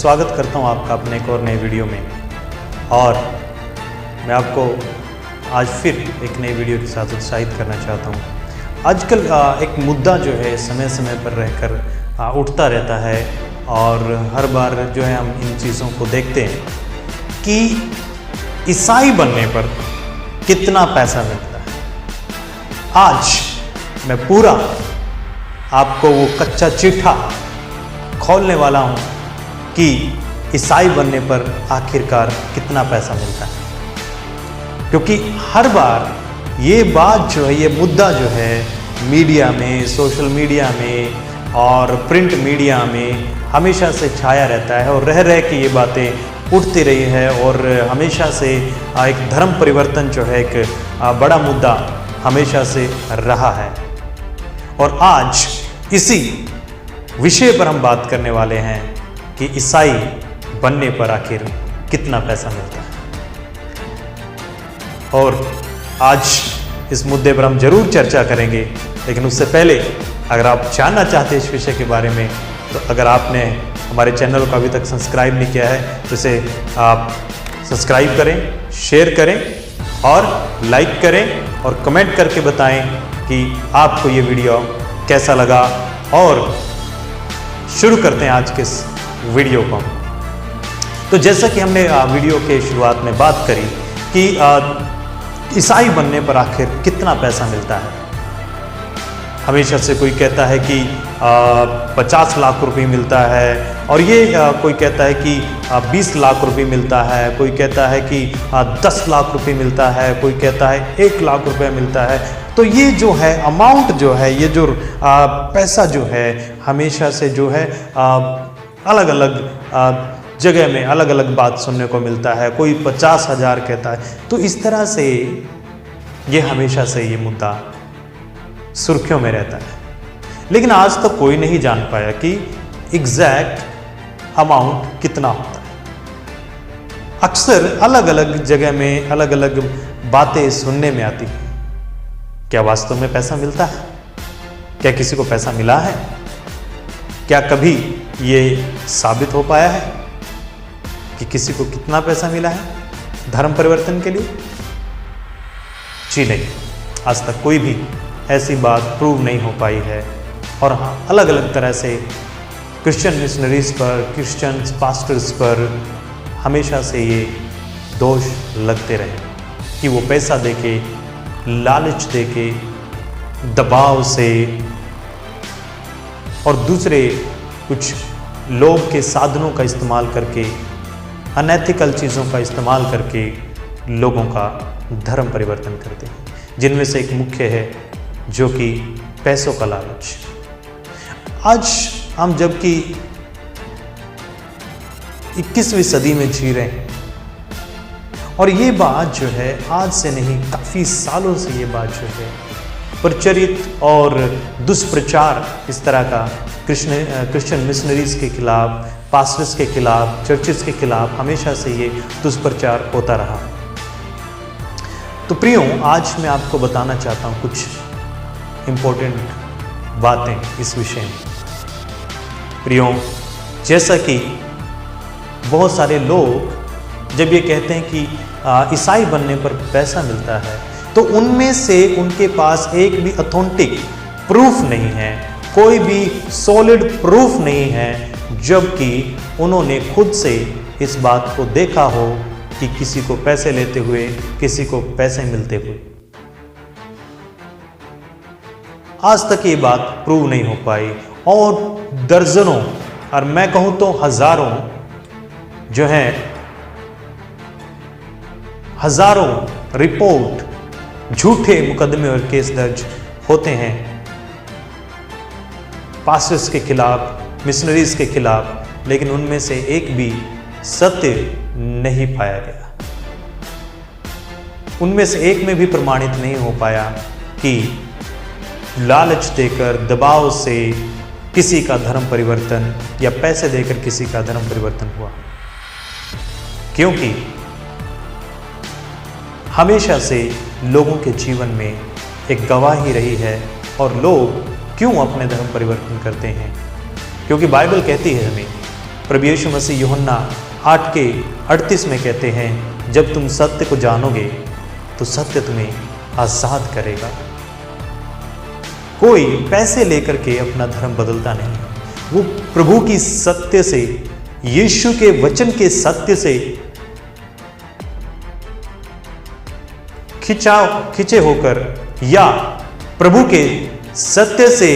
स्वागत करता हूं आपका अपने एक और नए वीडियो में। और मैं आपको आज फिर एक नई वीडियो के साथ उत्साहित करना चाहता हूं। आजकल एक मुद्दा जो है समय समय पर रहकर उठता रहता है और हर बार जो है हम इन चीज़ों को देखते हैं कि ईसाई बनने पर कितना पैसा मिलता है। आज मैं पूरा आपको वो कच्चा चिट्ठा खोलने वाला हूं कि ईसाई बनने पर आखिरकार कितना पैसा मिलता है। क्योंकि हर बार ये बात जो है, ये मुद्दा जो है मीडिया में, सोशल मीडिया में और प्रिंट मीडिया में हमेशा से छाया रहता है और रह के ये बातें उठती रही है और हमेशा से एक धर्म परिवर्तन जो है एक बड़ा मुद्दा हमेशा से रहा है। और आज इसी विषय पर हम बात करने वाले हैं कि ईसाई बनने पर आखिर कितना पैसा मिलता है। और आज इस मुद्दे पर हम जरूर चर्चा करेंगे, लेकिन उससे पहले अगर आप जानना चाहते हैं इस विषय के बारे में, तो अगर आपने हमारे चैनल को अभी तक सब्सक्राइब नहीं किया है तो इसे आप सब्सक्राइब करें, शेयर करें और लाइक करें और कमेंट करके बताएं कि आपको ये वीडियो कैसा लगा। और शुरू करते हैं आज के इस वीडियो को। तो जैसा कि हमने वीडियो के शुरुआत में बात करी कि ईसाई बनने पर आखिर कितना पैसा मिलता है। हमेशा से कोई कहता है कि 50 लाख रुपए मिलता है, और ये कोई कहता है कि 20 लाख रुपए मिलता है, कोई कहता है कि 10 लाख रुपए मिलता है, कोई कहता है 1 लाख रुपए मिलता है। तो ये जो है अमाउंट जो है, ये जो पैसा जो है हमेशा से जो है अलग अलग जगह में अलग अलग बात सुनने को मिलता है। कोई 50,000 कहता है। तो इस तरह से ये हमेशा से ये मुद्दा सुर्खियों में रहता है। लेकिन आज तक कोई नहीं जान पाया कि एग्जैक्ट अमाउंट कितना होता है। अक्सर अलग अलग जगह में अलग अलग बातें सुनने में आती हैं। क्या वास्तव में पैसा मिलता है? क्या किसी को पैसा मिला है? क्या कभी ये साबित हो पाया है कि किसी को कितना पैसा मिला है धर्म परिवर्तन के लिए? जी नहीं, आज तक कोई भी ऐसी बात प्रूव नहीं हो पाई है। और हाँ, अलग अलग तरह से क्रिश्चियन मिशनरीज पर, क्रिश्चियन पास्टर्स पर हमेशा से ये दोष लगते रहे कि वो पैसा देके, लालच देके, दबाव से और दूसरे कुछ लोभ के साधनों का इस्तेमाल करके, अनैतिकल चीज़ों का इस्तेमाल करके लोगों का धर्म परिवर्तन करते हैं, जिनमें से एक मुख्य है जो कि पैसों का लालच। आज हम जबकि 21वीं सदी में जी रहे हैं और ये बात जो है आज से नहीं, काफ़ी सालों से ये बात जो है प्रचलित और दुष्प्रचार इस तरह का क्रिश्चियन मिशनरीज के खिलाफ, पास्टर्स के खिलाफ, चर्चेस के खिलाफ हमेशा से ये दुष्प्रचार होता रहा। तो प्रियो, आज मैं आपको बताना चाहता हूँ कुछ इम्पोर्टेंट बातें इस विषय में। प्रियो, जैसा कि बहुत सारे लोग जब ये कहते हैं कि ईसाई बनने पर पैसा मिलता है, तो उनमें से उनके पास एक भी ऑथेंटिक प्रूफ नहीं है, कोई भी सॉलिड प्रूफ नहीं है, जबकि उन्होंने खुद से इस बात को देखा हो कि किसी को पैसे लेते हुए, किसी को पैसे मिलते हुए। आज तक ये बात प्रूव नहीं हो पाई और दर्जनों, और मैं कहूं तो हजारों जो हैं, हजारों रिपोर्ट, झूठे मुकदमे और केस दर्ज होते हैं पास्टर्स के खिलाफ, मिशनरीज के खिलाफ, लेकिन उनमें से एक भी सत्य नहीं पाया गया। उनमें से एक में भी प्रमाणित नहीं हो पाया कि लालच देकर, दबाव से किसी का धर्म परिवर्तन या पैसे देकर किसी का धर्म परिवर्तन हुआ। क्योंकि हमेशा से लोगों के जीवन में एक गवाही रही है और लोग क्यों अपने धर्म परिवर्तन करते हैं, क्योंकि बाइबल कहती है हमें प्रभु यीशु मसीह यूहन्ना 8:38 में कहते हैं, जब तुम सत्य को जानोगे तो सत्य तुम्हें आजाद करेगा। कोई पैसे लेकर के अपना धर्म बदलता नहीं, वो प्रभु की सत्य से, यीशु के वचन के सत्य से खिंचे होकर या प्रभु के सत्य से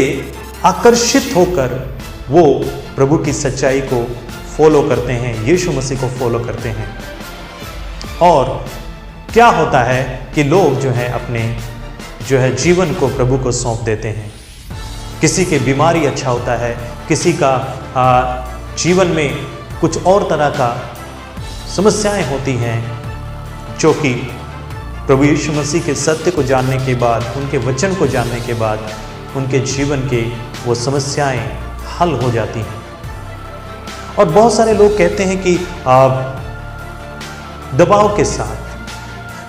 आकर्षित होकर वो प्रभु की सच्चाई को फॉलो करते हैं, यीशु मसीह को फॉलो करते हैं। और क्या होता है कि लोग जो है अपने जीवन को प्रभु को सौंप देते हैं। किसी की बीमारी अच्छा होता है, किसी का जीवन में कुछ और तरह का समस्याएं होती हैं, जो कि प्रभु यीशु मसीह के सत्य को जानने के बाद, उनके वचन को जानने के बाद उनके जीवन के वो समस्याएं हल हो जाती हैं। और बहुत सारे लोग कहते हैं कि दबाव के साथ,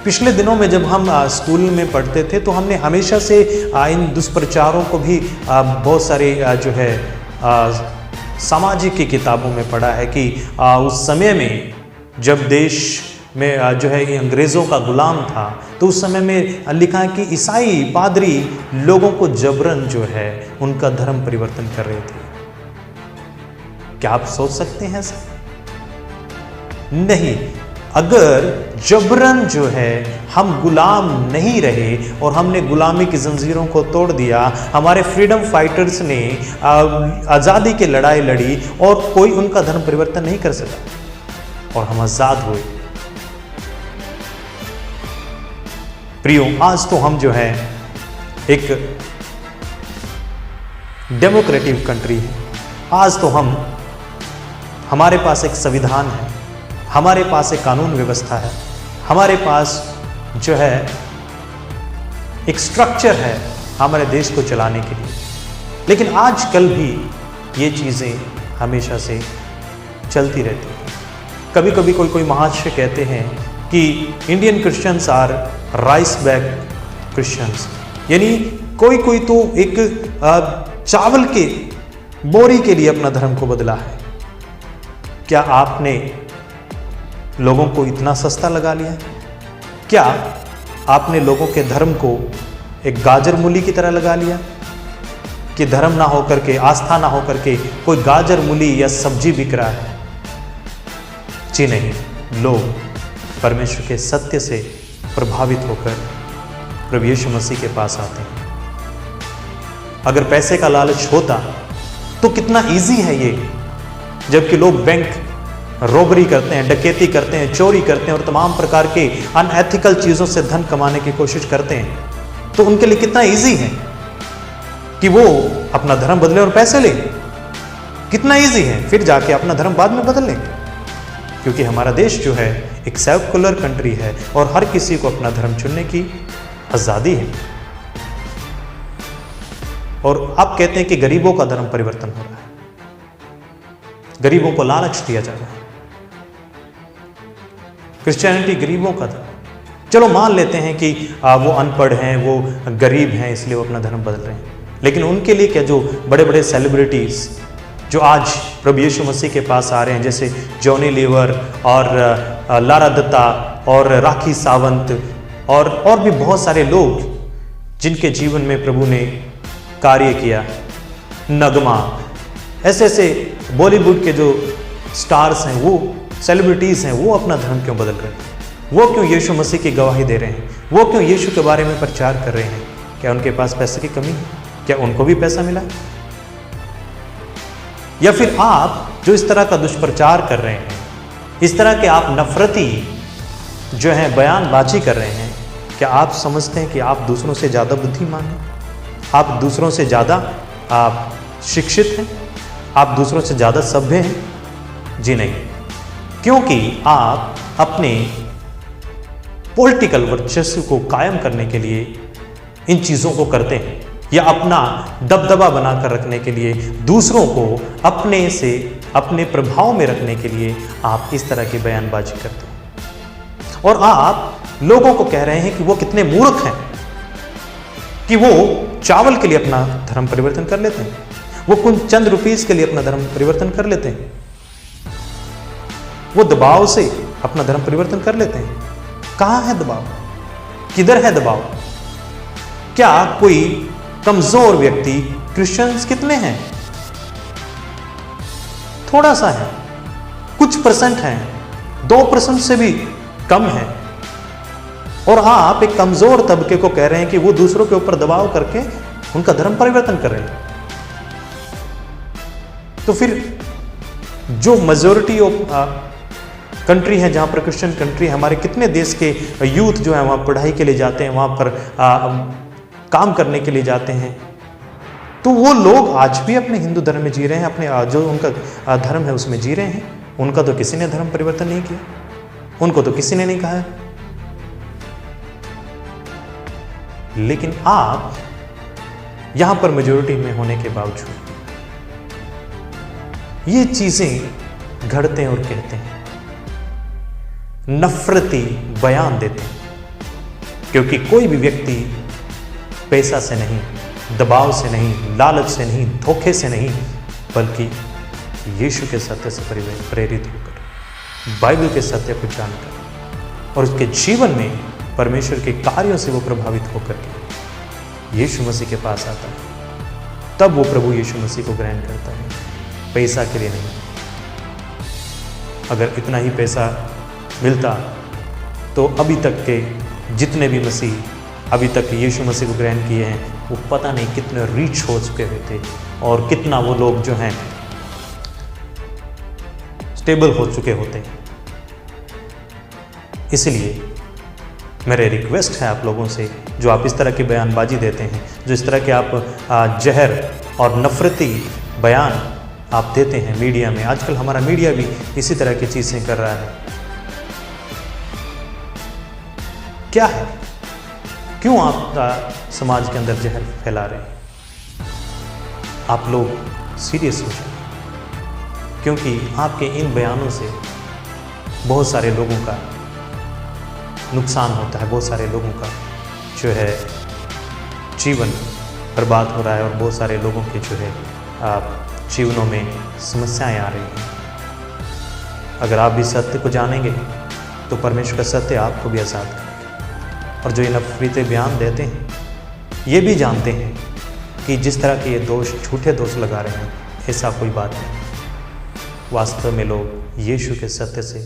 पिछले दिनों में जब हम स्कूल में पढ़ते थे तो हमने हमेशा से इन दुष्प्रचारों को भी बहुत सारे सामाजिक की किताबों में पढ़ा है कि उस समय में जब देश में ये अंग्रेज़ों का गुलाम था, तो उस समय में लिखा है कि ईसाई पादरी लोगों को जबरन उनका धर्म परिवर्तन कर रहे थे। क्या आप सोच सकते हैं सर? नहीं, अगर जबरन हम गुलाम नहीं रहे और हमने गुलामी की जंजीरों को तोड़ दिया, हमारे फ्रीडम फाइटर्स ने आज़ादी की लड़ाई लड़ी और कोई उनका धर्म परिवर्तन नहीं कर सका और हम आज़ाद हुए। प्रियो, आज तो हम एक डेमोक्रेटिक कंट्री है। आज तो हमारे पास एक संविधान है, हमारे पास एक कानून व्यवस्था है, हमारे पास एक स्ट्रक्चर है हमारे देश को चलाने के लिए। लेकिन आजकल भी ये चीज़ें हमेशा से चलती रहती हैं। कभी कभी कोई महाशय कहते हैं कि Indian Christians are rice bag Christians, यानी कोई तो एक चावल के बोरी के लिए अपना धर्म को बदला है। क्या आपने लोगों को इतना सस्ता लगा लिया? क्या आपने लोगों के धर्म को एक गाजर मूली की तरह लगा लिया कि धर्म ना होकर के, आस्था ना होकर के कोई गाजर मूली या सब्जी बिक रहा है? जी नहीं, लोग परमेश्वर के सत्य से प्रभावित होकर प्रभु यीशु मसीह के पास आते हैं। अगर पैसे का लालच होता तो कितना इजी है ये, जबकि लोग बैंक रॉबरी करते हैं, डकैती करते हैं, चोरी करते हैं और तमाम प्रकार के अनएथिकल चीज़ों से धन कमाने की कोशिश करते हैं, तो उनके लिए कितना इजी है कि वो अपना धर्म बदले और पैसे ले। कितना इजी है, फिर जाके अपना धर्म बाद में बदल लें, क्योंकि हमारा देश एक सेक्युलर कंट्री है और हर किसी को अपना धर्म चुनने की आज़ादी है। और आप कहते हैं कि गरीबों का धर्म परिवर्तन हो रहा है, गरीबों को लालच दिया जा रहा है, क्रिश्चियनिटी गरीबों का धर्म। चलो मान लेते हैं कि वो अनपढ़ हैं, वो गरीब हैं, इसलिए वो अपना धर्म बदल रहे हैं। लेकिन उनके लिए क्या, जो बड़े बड़े सेलिब्रिटीज़ जो आज प्रभु यीशु मसीह के पास आ रहे हैं, जैसे जॉनी लीवर और लारा दत्ता और राखी सावंत और भी बहुत सारे लोग जिनके जीवन में प्रभु ने कार्य किया, नगमा, ऐसे बॉलीवुड के जो स्टार्स हैं, वो सेलिब्रिटीज़ हैं, वो अपना धर्म क्यों बदल रहे हैं? वो क्यों यीशु मसीह की गवाही दे रहे हैं? वो क्यों यीशु के बारे में प्रचार कर रहे हैं? क्या उनके पास पैसे की कमी है? क्या उनको भी पैसा मिला? या फिर आप जो इस तरह का दुष्प्रचार कर रहे हैं, इस तरह के आप नफरती बयानबाजी कर रहे हैं, क्या आप समझते हैं कि आप दूसरों से ज़्यादा बुद्धिमान हैं? आप दूसरों से ज़्यादा आप शिक्षित हैं? आप दूसरों से ज़्यादा सभ्य हैं? जी नहीं, क्योंकि आप अपने पॉलिटिकल वर्चस्व को कायम करने के लिए इन चीज़ों को करते हैं, या अपना दबदबा बनाकर रखने के लिए, दूसरों को अपने प्रभाव में रखने के लिए आप इस तरह की बयानबाजी करते हैं। और आप लोगों को कह रहे हैं कि वो कितने मूर्ख हैं कि वो चावल के लिए अपना धर्म परिवर्तन कर लेते हैं, वो कुछ चंद रुपीस के लिए अपना धर्म परिवर्तन कर लेते हैं। वो दबाव से अपना धर्म परिवर्तन कर लेते हैं। कहाँ है दबाव? किधर है दबाव? क्या कोई कमजोर व्यक्ति, क्रिश्चियंस कितने हैं? थोड़ा सा है, कुछ परसेंट हैं, 2% से भी कम है। और आप एक कमजोर तबके को कह रहे हैं कि वो दूसरों के ऊपर दबाव करके उनका धर्म परिवर्तन कर रहे हैं। तो फिर जो मेजोरिटी ऑफ कंट्री है, जहां पर क्रिश्चियन कंट्री है, हमारे कितने देश के यूथ जो है वहां पढ़ाई के लिए जाते हैं, वहां पर काम करने के लिए जाते हैं, तो वो लोग आज भी अपने हिंदू धर्म में जी रहे हैं, अपने जो उनका धर्म है उसमें जी रहे हैं। उनका तो किसी ने धर्म परिवर्तन नहीं किया, उनको तो किसी ने नहीं कहा है। लेकिन आप यहां पर मेजोरिटी में होने के बावजूद ये चीजें घड़ते हैं और कहते हैं, नफरती बयान देते हैं, क्योंकि कोई भी व्यक्ति पैसा से नहीं, दबाव से नहीं, लालच से नहीं, धोखे से नहीं, बल्कि यीशु के सत्य से प्रेरित होकर, बाइबल के सत्य को जानकर और उसके जीवन में परमेश्वर के कार्यों से वो प्रभावित होकर के यीशु मसीह के पास आता है, तब वो प्रभु यीशु मसीह को ग्रहण करता है, पैसा के लिए नहीं। अगर इतना ही पैसा मिलता तो अभी तक के जितने भी मसीह अभी तक यीशु मसीह को ग्रहण किए हैं, वो पता नहीं कितने रीच हो चुके होते और कितना वो लोग जो हैं स्टेबल हो चुके होते। इसलिए मेरे रिक्वेस्ट है आप लोगों से, जो आप इस तरह की बयानबाजी देते हैं, जो इस तरह के आप जहर और नफरती बयान आप देते हैं मीडिया में, आजकल हमारा मीडिया भी इसी तरह की चीजें कर रहा है। क्या है? क्यों आप समाज के अंदर जहर फैला रहे हैं? आप लोग सीरियस हो जाए, क्योंकि आपके इन बयानों से बहुत सारे लोगों का नुकसान होता है, बहुत सारे लोगों का जो है जीवन बर्बाद हो रहा है और बहुत सारे लोगों के जो है जीवनों में समस्याएं आ रही हैं। अगर आप भी सत्य को जानेंगे तो परमेश्वर का सत्य आपको भी आज़ाद करेगा। और जो ये नफरती बयान देते हैं, ये भी जानते हैं कि जिस तरह के ये दोष, झूठे दोष लगा रहे हैं, ऐसा कोई बात नहीं। वास्तव में लोग यीशु के सत्य से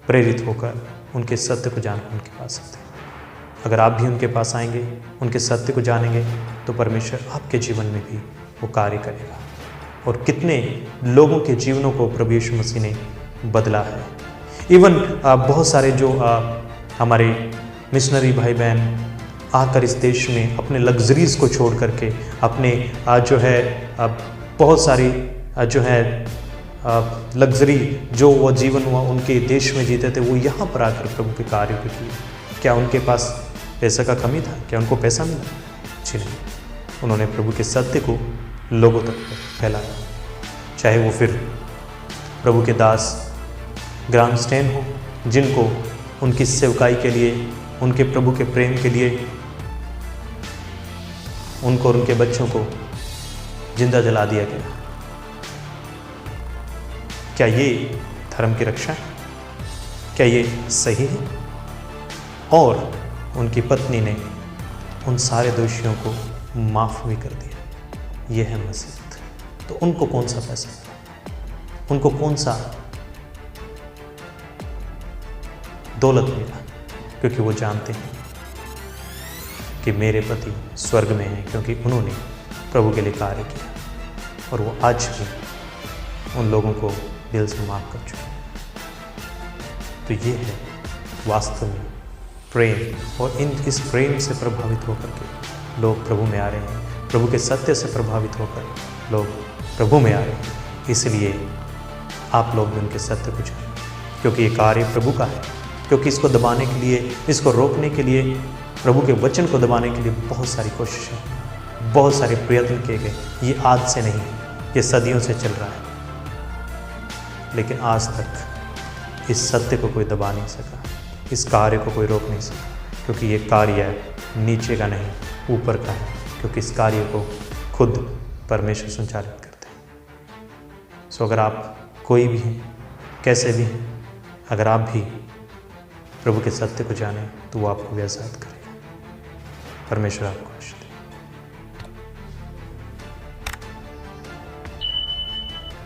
प्रेरित होकर उनके सत्य को जानकर उनके पास आते हैं। अगर आप भी उनके पास आएंगे, उनके सत्य को जानेंगे, तो परमेश्वर आपके जीवन में भी वो कार्य करेगा। और कितने लोगों के जीवनों को प्रभु यीशु मसीह ने बदला है। इवन बहुत सारे जो हमारे मिशनरी भाई बहन आकर इस देश में अपने लग्जरीज को छोड़ करके, अपने जो है बहुत सारी जो है लग्जरी जो वो जीवन हुआ उनके देश में जीते थे, वो यहाँ पर आकर प्रभु के कार्य को किए। क्या उनके पास पैसे का कमी था? क्या उनको पैसा मिला? जी नहीं। उन्होंने प्रभु के सत्य को लोगों तक फैलाया, चाहे वो फिर प्रभु के दास ग्राम स्टैन हो, जिनको उनकी सेवकाई के लिए, उनके प्रभु के प्रेम के लिए, उनको और उनके बच्चों को जिंदा जला दिया गया। क्या ये धर्म की रक्षा है? क्या ये सही है? और उनकी पत्नी ने उन सारे दोषियों को माफ भी कर दिया। यह है मसीहत। तो उनको कौन सा पैसा, उनको कौन सा दौलत मिला? क्योंकि वो जानते हैं कि मेरे पति स्वर्ग में हैं, क्योंकि उन्होंने प्रभु के लिए कार्य किया और वो आज भी उन लोगों को दिल से माफ कर चुके। तो ये है वास्तव में प्रेम, और इस प्रेम से प्रभावित होकर के लोग प्रभु में आ रहे हैं। प्रभु के सत्य से प्रभावित होकर लोग प्रभु में आ रहे हैं। इसलिए आप लोग भी उनके सत्य को जानें, क्योंकि ये कार्य प्रभु का है। क्योंकि इसको दबाने के लिए, इसको रोकने के लिए, प्रभु के वचन को दबाने के लिए बहुत सारी कोशिशें, बहुत सारे प्रयत्न किए गए। ये आज से नहीं, ये सदियों से चल रहा है, लेकिन आज तक इस सत्य को कोई दबा नहीं सका, इस कार्य को कोई रोक नहीं सका, क्योंकि ये कार्य नीचे का नहीं, ऊपर का है, क्योंकि इस कार्य को खुद परमेश्वर संचालित करते हैं। सो अगर आप कोई भी हैं, कैसे भी हैं, अगर आप भी प्रभु के सत्य को जानें तो वो आपको भी आज़ाद करेगा। परमेश्वर आपको आशीष दे।